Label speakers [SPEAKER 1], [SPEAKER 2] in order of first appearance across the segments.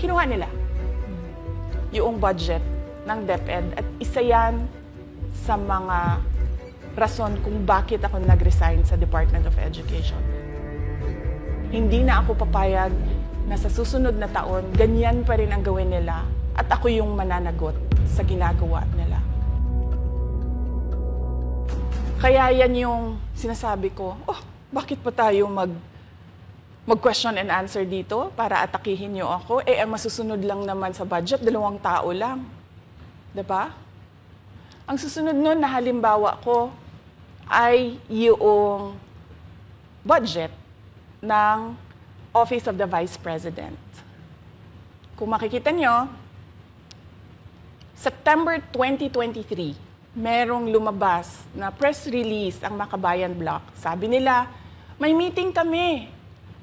[SPEAKER 1] kinuha nila yung budget ng DepEd at isa yan sa mga rason kung bakit ako nag-resign sa Department of Education. Hindi na ako papayag na sa susunod na taon, ganyan pa rin ang gawin nila at ako yung mananagot sa ginagawa nila. Kaya yan yung sinasabi ko, bakit pa tayo mag-question and answer dito para atakihin niyo ako? Ang masusunod lang naman sa budget, 2 tao lang. Diba? Ang susunod nun na halimbawa ko ay yung budget ng Office of the Vice President. Kung makikita nyo, September 2023, merong lumabas na press release ang Makabayan Bloc. Sabi nila, may meeting kami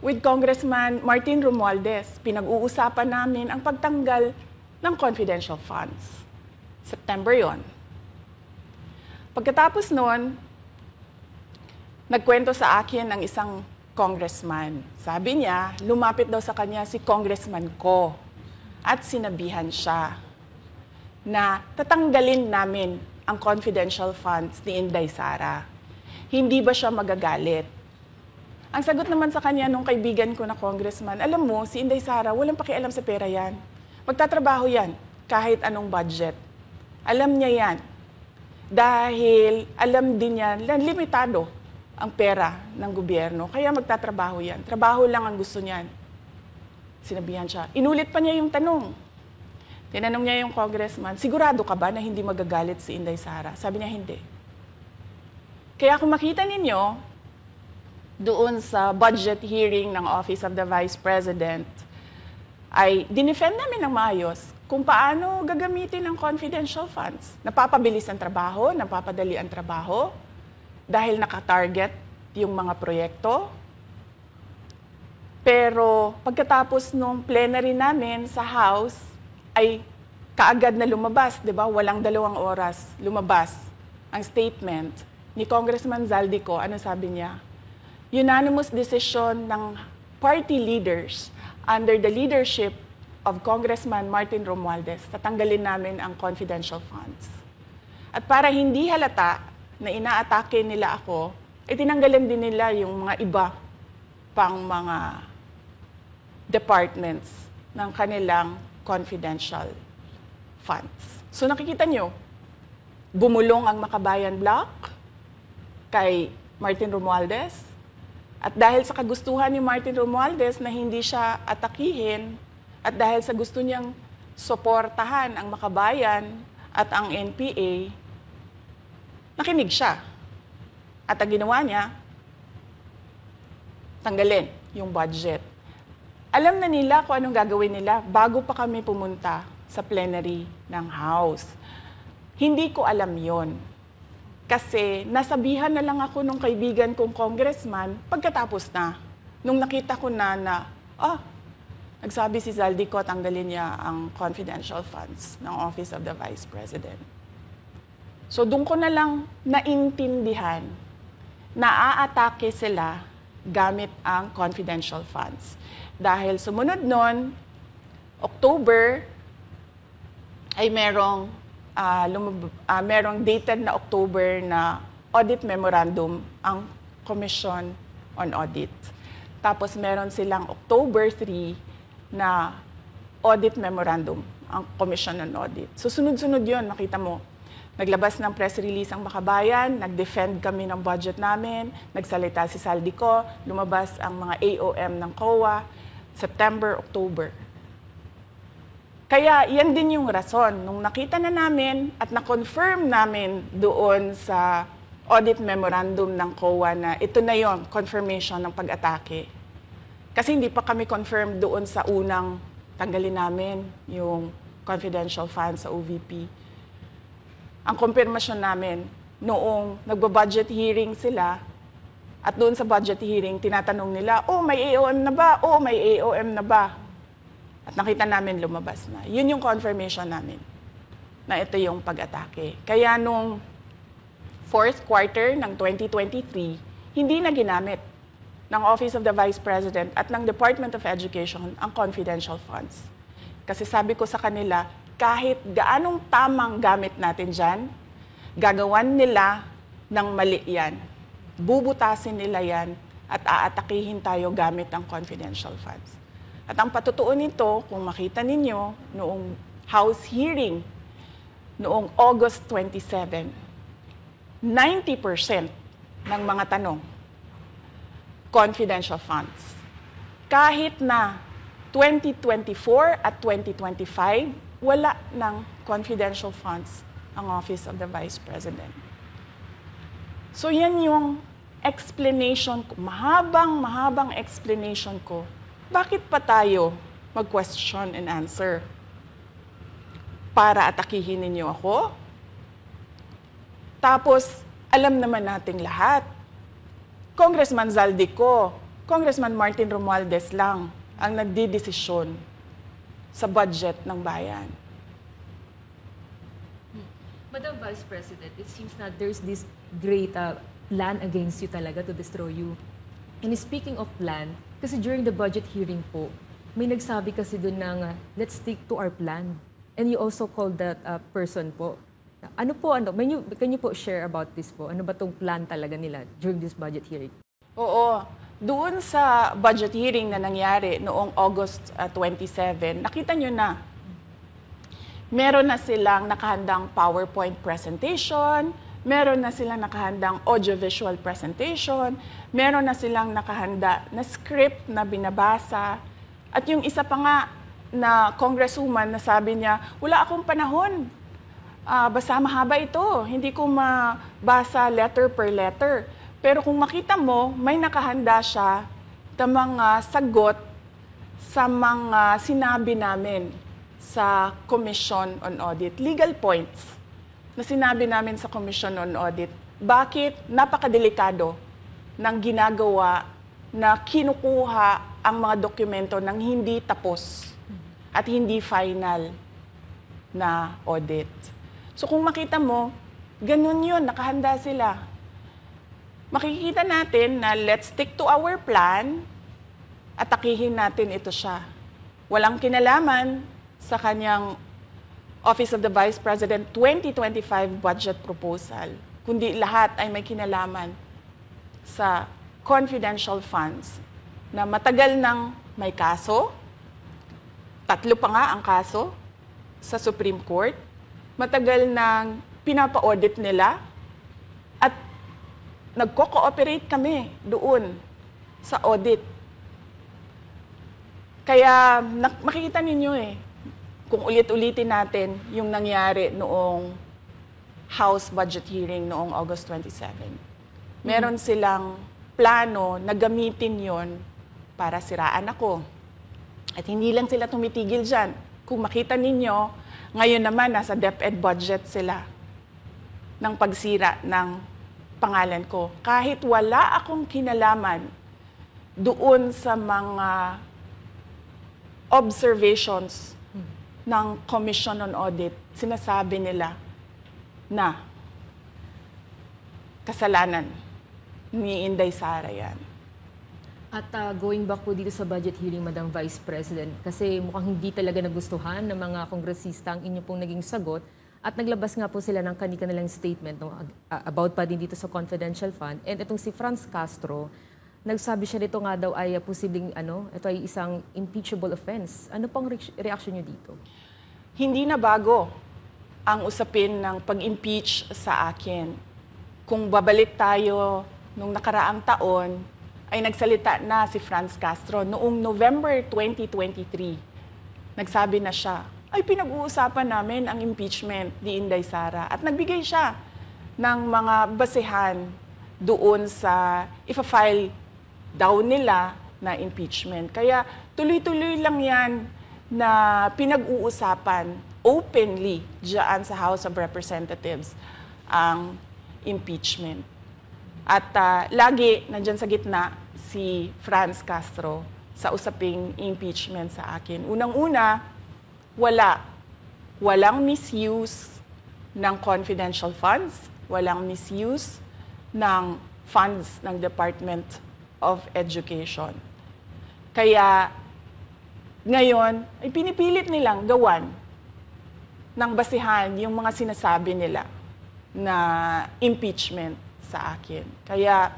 [SPEAKER 1] with Congressman Martin Romualdez. Pinag-uusapan namin ang pagtanggal ng confidential funds. September yon. Pagkatapos nun, nagkwento sa akin ng isang congressman. Sabi niya, lumapit daw sa kanya si congressman ko at sinabihan siya na tatanggalin namin ang confidential funds ni Inday Sara. Hindi ba siya magagalit? Ang sagot naman sa kanya nung kaibigan ko na congressman, alam mo, si Inday Sara, walang pakialam sa pera yan. Magtatrabaho yan kahit anong budget. Alam niya yan. Dahil alam din niya na limitado ang pera ng gobyerno. Kaya magtatrabaho yan. Trabaho lang ang gusto niyan. Sinabihan siya. Inulit pa niya yung tanong. Tinanong niya yung congressman, sigurado ka ba na hindi magagalit si Inday Sara? Sabi niya, hindi. Kaya kung makita ninyo, doon sa budget hearing ng Office of the Vice President, ay dinefend namin ng maayos kung paano gagamitin ang confidential funds. Napapabilis ang trabaho, napapadali ang trabaho, dahil nakatarget yung mga proyekto. Pero pagkatapos nung plenary namin sa House, ay kaagad na lumabas, di ba? Walang 2 oras lumabas ang statement ni Congressman Zaldico. Ano sabi niya? Unanimous decision ng party leaders under the leadership of Congressman Martin Romualdez, tatanggalin namin ang confidential funds. At para hindi halata na inaatake nila ako, tinanggalan din nila yung mga iba pang mga departments ng kanilang confidential funds. So nakikita nyo, bumulong ang Makabayan Bloc kay Martin Romualdez. At dahil sa kagustuhan ni Martin Romualdez na hindi siya atakihin, at dahil sa gusto niyang suportahan ang Makabayan at ang NPA, nakinig siya. At ang ginawa niya, tanggalin yung budget. Alam na nila kung anong gagawin nila bago pa kami pumunta sa plenary ng House. Hindi ko alam yon. Kasi nasabihan na lang ako nung kaibigan kong congressman pagkatapos na. Nung nakita ko na nagsabi si Zaldico, tanggalin niya ang confidential funds ng Office of the Vice President. So doon ko na lang naintindihan na aatake sila gamit ang confidential funds. Dahil sumunod nun, October, ay merong dated na October na audit memorandum ang Commission on Audit. Tapos meron silang October 3 na audit memorandum ang Commission on Audit. So sunod-sunod yun, makita mo. Naglabas ng press release ang Makabayan, nag-defend kami ng budget namin, nagsalita si Zaldico, lumabas ang mga AOM ng COA, September, October. Kaya yan din yung rason. Nung nakita na namin at na-confirm namin doon sa audit memorandum ng COA na ito na yon, confirmation ng pag-atake. Kasi hindi pa kami confirm doon sa unang tanggalin namin yung confidential funds sa OVP. Ang kumpirmasyon namin, noong nagba-budget hearing sila, at doon sa budget hearing, tinatanong nila, may AOM na ba? May AOM na ba? At nakita namin lumabas na. Yun yung confirmation namin na ito yung pag-atake. Kaya nung fourth quarter ng 2023, hindi na ginamit ng Office of the Vice President at ng Department of Education ang confidential funds. Kasi sabi ko sa kanila, kahit gaanong tamang gamit natin dyan, gagawan nila ng mali yan. Bubutasin nila yan at aatakihin tayo gamit ang confidential funds. At ang patutuo nito, kung makita ninyo, noong House hearing, noong August 27, 90% ng mga tanong, confidential funds. Kahit na 2024 at 2025, wala ng confidential funds ang Office of the Vice President. So yan yung explanation ko, mahabang explanation ko, bakit pa tayo mag-question and answer? Para atakihin ninyo ako? Tapos, alam naman nating lahat, Congressman Zaldico, Congressman Martin Romualdez lang ang nagdidesisyon sa budget ng bayan.
[SPEAKER 2] Madam Vice President, it seems that there's this great plan against you talaga to destroy you. And speaking of plan, kasi during the budget hearing po, may nagsabi kasi doon ng let's stick to our plan. And you also called that person po. Ano po, can you po share about this po? Ano ba tong plan talaga nila during this budget hearing?
[SPEAKER 1] Oo. Doon sa budget hearing na nangyari noong August 27, nakita nyo na, meron na silang nakahandang PowerPoint presentation, meron na silang nakahandang audiovisual presentation, meron na silang nakahanda na script na binabasa, at yung isa pa nga na congresswoman na sabi niya, wala akong panahon, basta mahaba ito, hindi ko mabasa letter per letter. Pero kung makita mo, may nakahanda siya na mga sagot sa mga sinabi namin sa Commission on Audit. Legal points na sinabi namin sa Commission on Audit. Bakit napakadelikado ng ginagawa na kinukuha ang mga dokumento ng hindi tapos at hindi final na audit. So kung makita mo, ganun yun, nakahanda sila. Makikita natin na let's stick to our plan, atakihin natin ito siya. Walang kinalaman sa kanyang Office of the Vice President 2025 budget proposal, kundi lahat ay may kinalaman sa confidential funds na matagal nang may kaso, 3 pa nga ang kaso sa Supreme Court, matagal nang pinapa-audit nila, at nagko-cooperate kami doon sa audit. Kaya makikita ninyo kung ulit-ulitin natin yung nangyari noong House budget hearing noong August 27. Meron silang plano na gamitin yon para siraan ako. At hindi lang sila tumitigil dyan. Kung makita ninyo, ngayon naman nasa DepEd budget sila ng pagsira ng pangalan ko. Kahit wala akong kinalaman doon sa mga observations ng Commission on Audit, sinasabi nila na kasalanan ni Inday Sara yan.
[SPEAKER 2] At going back po dito sa budget hearing, Madam Vice President, kasi mukhang hindi talaga nagustuhan ng mga kongresista ang inyo pong naging sagot. At naglabas nga po sila ng kanilang statement about pa din dito sa confidential fund. And itong si Franz Castro, nagsabi siya dito nga daw ay posibleng ito ay isang impeachable offense. Ano pang reaction niyo dito?
[SPEAKER 1] Hindi na bago ang usapin ng pag-impeach sa akin. Kung babalik tayo nung nakaraang taon, ay nagsalita na si Franz Castro noong November 2023. Nagsabi na siya, ay pinag-uusapan namin ang impeachment ni Inday Sara. At nagbigay siya ng mga basehan doon sa ifa-file daw nila na impeachment. Kaya tuloy-tuloy lang yan na pinag-uusapan openly diyan sa House of Representatives ang impeachment. At lagi nandyan sa gitna si Franz Castro sa usaping impeachment sa akin. Unang-una, walang misuse ng confidential funds, walang misuse ng funds ng Department of Education. Kaya ngayon, ay pinipilit nilang gawan ng basihan yung mga sinasabi nila na impeachment sa akin. Kaya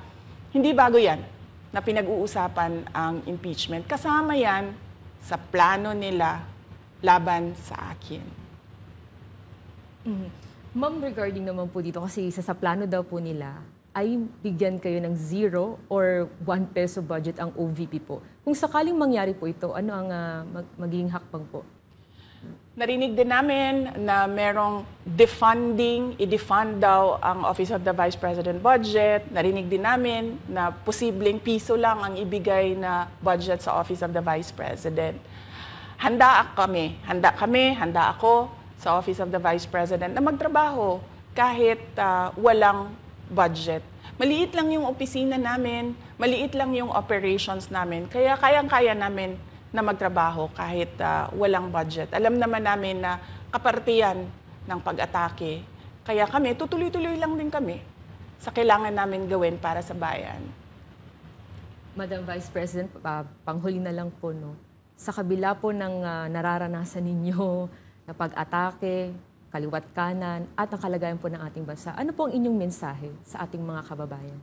[SPEAKER 1] hindi bago yan na pinag-uusapan ang impeachment. Kasama yan sa plano nila laban sa akin.
[SPEAKER 2] Ma'am, regarding naman po dito, kasi sa plano daw po nila, ay bigyan kayo ng 0 or 1 peso budget ang OVP po. Kung sakaling mangyari po ito, ano ang magiging hakbang po?
[SPEAKER 1] Narinig din namin na merong defunding, i-defund daw ang Office of the Vice President budget. Narinig din namin na posibleng piso lang ang ibigay na budget sa Office of the Vice President. Handa ako sa Office of the Vice President na magtrabaho kahit walang budget. Maliit lang yung opisina namin, maliit lang yung operations namin, kaya kayang-kaya namin na magtrabaho kahit walang budget. Alam naman namin na kapartiyan ng pag-atake. Kaya kami, tutuloy-tuloy lang din kami sa kailangan namin gawin para sa bayan.
[SPEAKER 2] Madam Vice President, panghuli na lang po, no? Sa kabila po ng nararanasan ninyo na pag-atake, kaliwat kanan, at ang kalagayan po ng ating bansa, ano po ang inyong mensahe sa ating mga kababayan?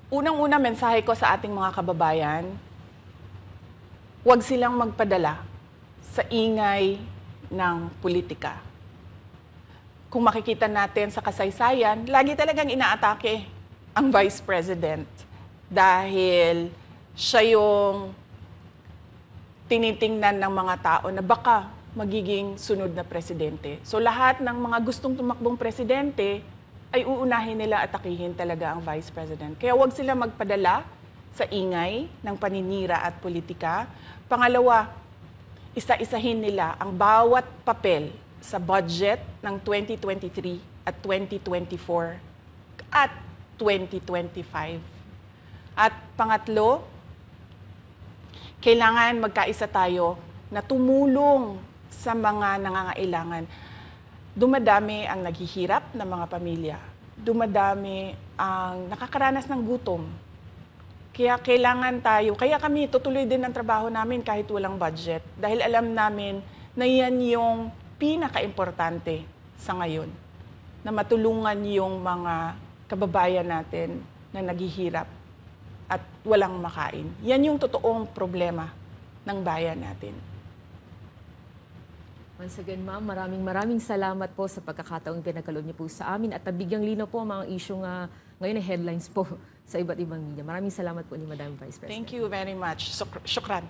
[SPEAKER 1] Unang-una mensahe ko sa ating mga kababayan, huwag silang magpadala sa ingay ng politika. Kung makikita natin sa kasaysayan, lagi talagang inaatake ang Vice President dahil siya yung tinitingnan ng mga tao na baka magiging sunod na presidente. So lahat ng mga gustong tumakbong presidente ay uunahin nila atakihin talaga ang Vice President. Kaya huwag sila magpadala sa ingay ng paninira at politika. Pangalawa, isa-isahin nila ang bawat papel sa budget ng 2023 at 2024 at 2025. At pangatlo, kailangan magkaisa tayo na tumulong sa mga nangangailangan. Dumadami ang naghihirap na mga pamilya. Dumadami ang nakakaranas ng gutom. Kaya kailangan tayo, kaya kami tutuloy din ang trabaho namin kahit walang budget. Dahil alam namin na yan yung pinaka-importante sa ngayon. Na matulungan yung mga kababayan natin na naghihirap at walang makain. Yan yung totoong problema ng bayan natin.
[SPEAKER 2] Once again, ma'am, maraming salamat po sa pagkakataong pinagkaloob niyo po sa amin at nabigyang linaw po ang mga issue nga ngayon ay headlines po sa iba't ibang media. Maraming salamat po ni Madam Vice President.
[SPEAKER 1] Thank you very much. Shukran.